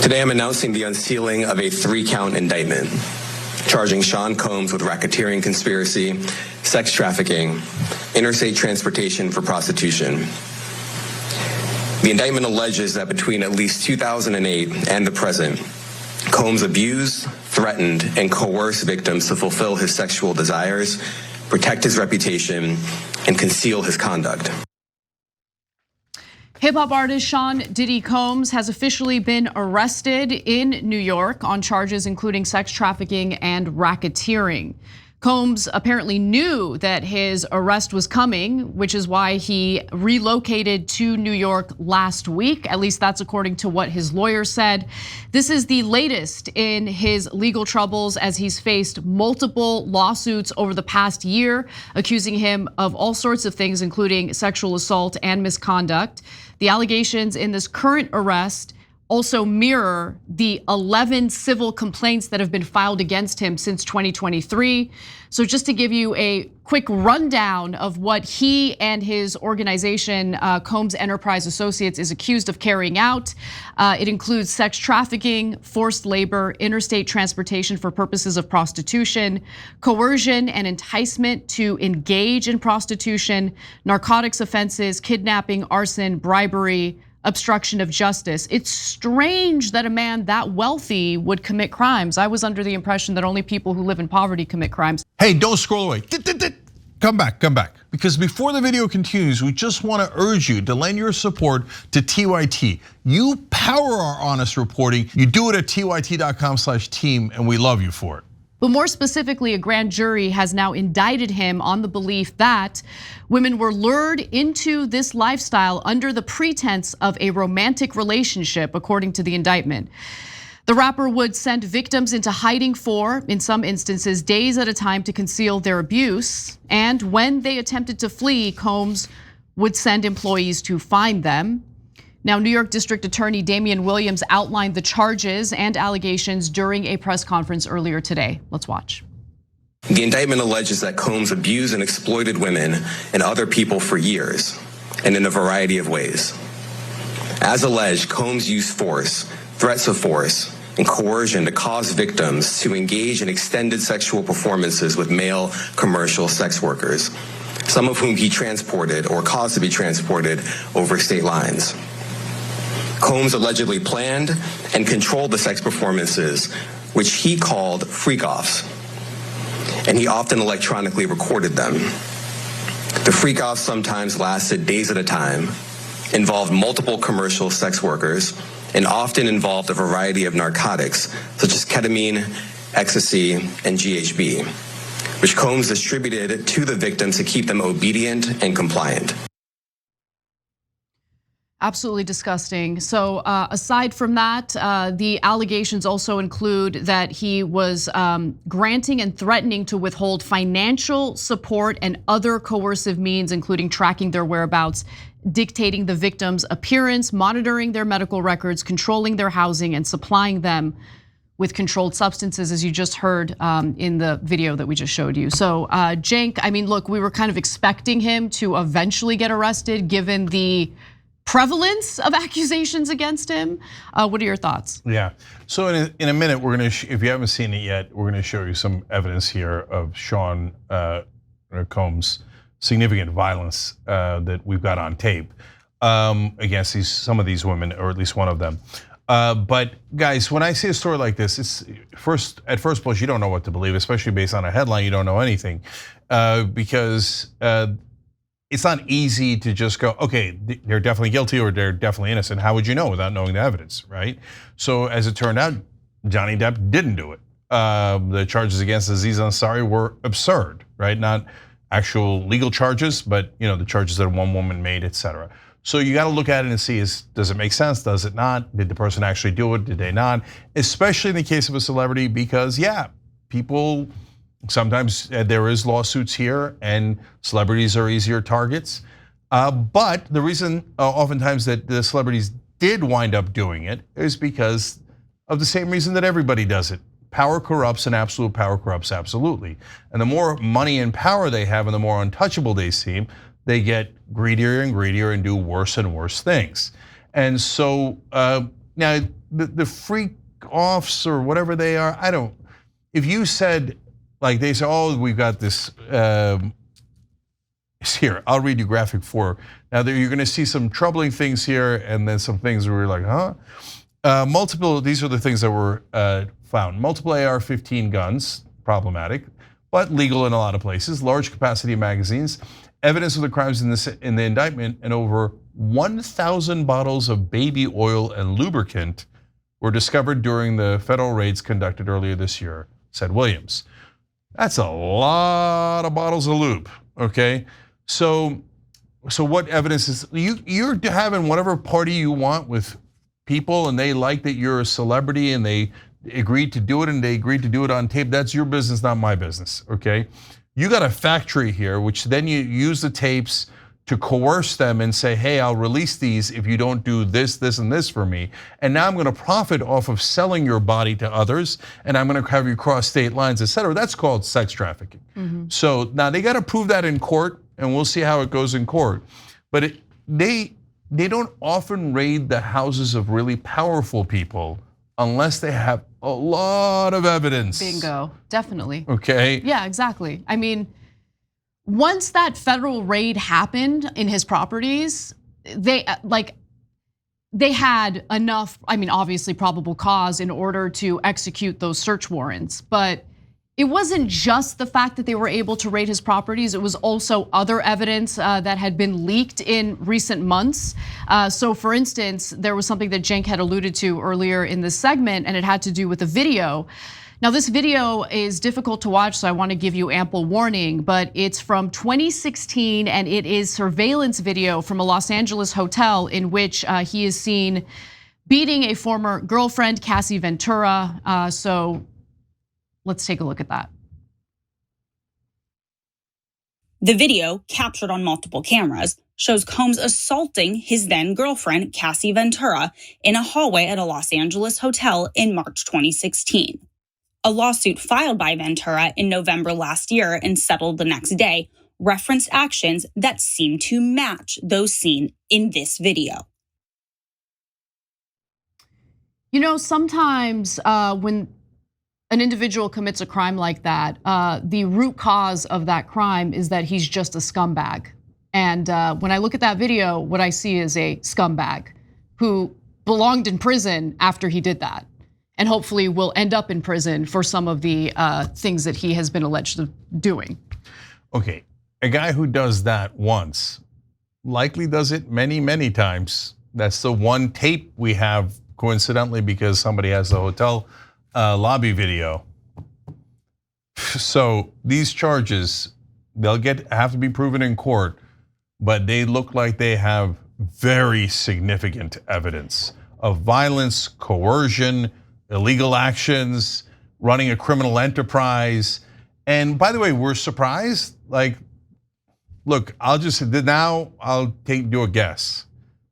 Today I'm announcing the unsealing of a 3-count indictment, charging Sean Combs with racketeering conspiracy, sex trafficking, interstate transportation for prostitution. The indictment alleges that between at least 2008 and the present, Combs abused, threatened, and coerced victims to fulfill his sexual desires, protect his reputation, and conceal his conduct. Hip-hop artist Sean Diddy Combs has officially been arrested in New York on charges including sex trafficking and racketeering. Combs apparently knew that his arrest was coming, which is why he relocated to New York last week. At least that's according to what his lawyer said. This is the latest in his legal troubles as he's faced multiple lawsuits over the past year, accusing him of all sorts of things, including sexual assault and misconduct. The allegations in this current arrest also mirror the 11 civil complaints that have been filed against him since 2023. So just to give you a quick rundown of what he and his organization, Combs Enterprise Associates, is accused of carrying out. It includes sex trafficking, forced labor, interstate transportation for purposes of prostitution, coercion and enticement to engage in prostitution, narcotics offenses, kidnapping, arson, bribery, obstruction of justice. It's strange that a man that wealthy would commit crimes. I was under the impression that only people who live in poverty commit crimes. Hey, don't scroll away. Come back. Because before the video continues, we just want to urge you to lend your support to TYT. You power our honest reporting. You do it at tyt.com/team, and we love you for it. But more specifically, a grand jury has now indicted him on the belief that women were lured into this lifestyle under the pretense of a romantic relationship, according to the indictment. The rapper would send victims into hiding for, in some instances, days at a time to conceal their abuse. And when they attempted to flee, Combs would send employees to find them. Now, New York District Attorney Damian Williams outlined the charges and allegations during a press conference earlier today. Let's watch. The indictment alleges that Combs abused and exploited women and other people for years, and in a variety of ways. As alleged, Combs used force, threats of force, and coercion to cause victims to engage in extended sexual performances with male commercial sex workers, some of whom he transported or caused to be transported over state lines. Combs allegedly planned and controlled the sex performances, which he called freak-offs, and he often electronically recorded them. The freak-offs sometimes lasted days at a time, involved multiple commercial sex workers, and often involved a variety of narcotics, such as ketamine, ecstasy, and GHB, which Combs distributed to the victims to keep them obedient and compliant. Absolutely disgusting. So aside from that, the allegations also include that he was granting and threatening to withhold financial support and other coercive means, including tracking their whereabouts, dictating the victim's appearance, monitoring their medical records, controlling their housing, and supplying them with controlled substances, as you just heard in the video that we just showed you. So Cenk, I mean, look, we were kind of expecting him to eventually get arrested given the prevalence of accusations against him. What are your thoughts? Yeah, so in a minute, we're gonna, if you haven't seen it yet, we're gonna show you some evidence here of Sean Combs' significant violence that we've got on tape against some of these women, or at least one of them. But guys, when I see a story like this, it's at first blush, you don't know what to believe, especially based on a headline, you don't know anything. Because it's not easy to just go, okay, they're definitely guilty or they're definitely innocent. How would you know without knowing the evidence, right? So as it turned out, Johnny Depp didn't do it. The charges against Aziz Ansari were absurd, right? Not actual legal charges, but the charges that one woman made, etc. So you got to look at it and see, does it make sense? Does it not? Did the person actually do it? Did they not? Especially in the case of a celebrity, because yeah, people, sometimes there is lawsuits here and celebrities are easier targets. But the reason oftentimes that the celebrities did wind up doing it is because of the same reason that everybody does it. Power corrupts and absolute power corrupts absolutely. And the more money and power they have and the more untouchable they seem, they get greedier and greedier and do worse and worse things. And so now the freak offs or whatever they are, I don't. If you said, like they say, oh, we've got this. Here, I'll read you graphic 4. Now you're going to see some troubling things here, and then some things where you're like, huh? Multiple. These are the things that were found. Multiple AR-15 guns, problematic, but legal in a lot of places. Large capacity magazines. Evidence of the crimes in the indictment, and over 1,000 bottles of baby oil and lubricant were discovered during the federal raids conducted earlier this year, said Williams. That's a lot of bottles of lube, okay? So what evidence is, you're having whatever party you want with people and they like that you're a celebrity and they agreed to do it and they agreed to do it on tape. That's your business, not my business, okay? You got a factory here, which then you use the tapes to coerce them and say, hey, I'll release these if you don't do this, this, and this for me. And now I'm gonna profit off of selling your body to others, and I'm gonna have you cross state lines, et cetera. That's called sex trafficking. So now they gotta prove that in court, and we'll see how it goes in court. But they don't often raid the houses of really powerful people unless they have a lot of evidence. Bingo, definitely. Okay. Yeah, exactly. I mean, once that federal raid happened in his properties, they had enough, I mean, obviously probable cause in order to execute those search warrants. But it wasn't just the fact that they were able to raid his properties, it was also other evidence that had been leaked in recent months. So for instance, there was something that Cenk had alluded to earlier in this segment, and it had to do with a video. Now this video is difficult to watch, so I want to give you ample warning, but it's from 2016 and it is surveillance video from a Los Angeles hotel in which he is seen beating a former girlfriend, Cassie Ventura. So let's take a look at that. The video, captured on multiple cameras, shows Combs assaulting his then girlfriend, Cassie Ventura, in a hallway at a Los Angeles hotel in March 2016. A lawsuit filed by Ventura in November last year and settled the next day referenced actions that seem to match those seen in this video. You know, sometimes when an individual commits a crime like that, the root cause of that crime is that he's just a scumbag. And when I look at that video, what I see is a scumbag who belonged in prison after he did that, and hopefully will end up in prison for some of the things that he has been alleged of doing. Okay, a guy who does that once likely does it many, many times. That's the one tape we have, coincidentally, because somebody has the hotel lobby video. So these charges, they'll have to be proven in court, but they look like they have very significant evidence of violence, coercion, illegal actions, running a criminal enterprise. And by the way, we're surprised. Like, look, I'll do a guess.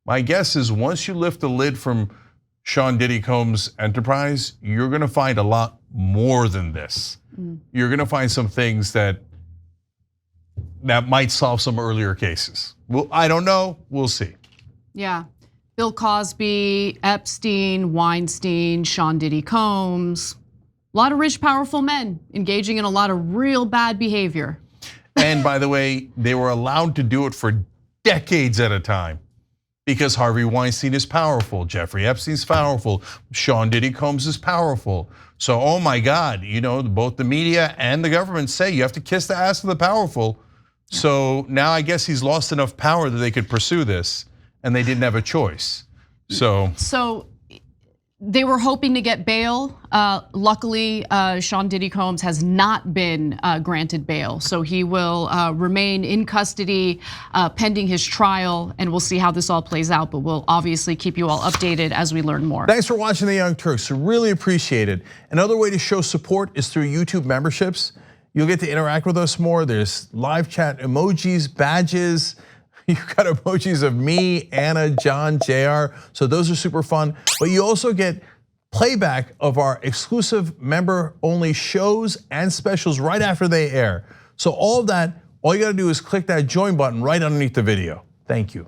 My guess is once you lift the lid from Sean Diddy Combs' enterprise, you're gonna find a lot more than this. You're gonna find some things that might solve some earlier cases. Well, I don't know, we'll see. Yeah. Bill Cosby, Epstein, Weinstein, Sean Diddy Combs, a lot of rich, powerful men engaging in a lot of real bad behavior. And by the way, they were allowed to do it for decades at a time because Harvey Weinstein is powerful, Jeffrey Epstein's powerful, Sean Diddy Combs is powerful. So, oh my God, you know, both the media and the government say you have to kiss the ass of the powerful. So now I guess he's lost enough power that they could pursue this. And they didn't have a choice. So they were hoping to get bail. Luckily, Sean Diddy Combs has not been granted bail. So he will remain in custody pending his trial, and we'll see how this all plays out. But we'll obviously keep you all updated as we learn more. Thanks for watching The Young Turks, really appreciate it. Another way to show support is through YouTube memberships. You'll get to interact with us more. There's live chat emojis, badges. You've got emojis of me, Anna, John, JR, so those are super fun. But you also get playback of our exclusive member-only shows and specials right after they air. So all of that, all you gotta do is click that join button right underneath the video. Thank you.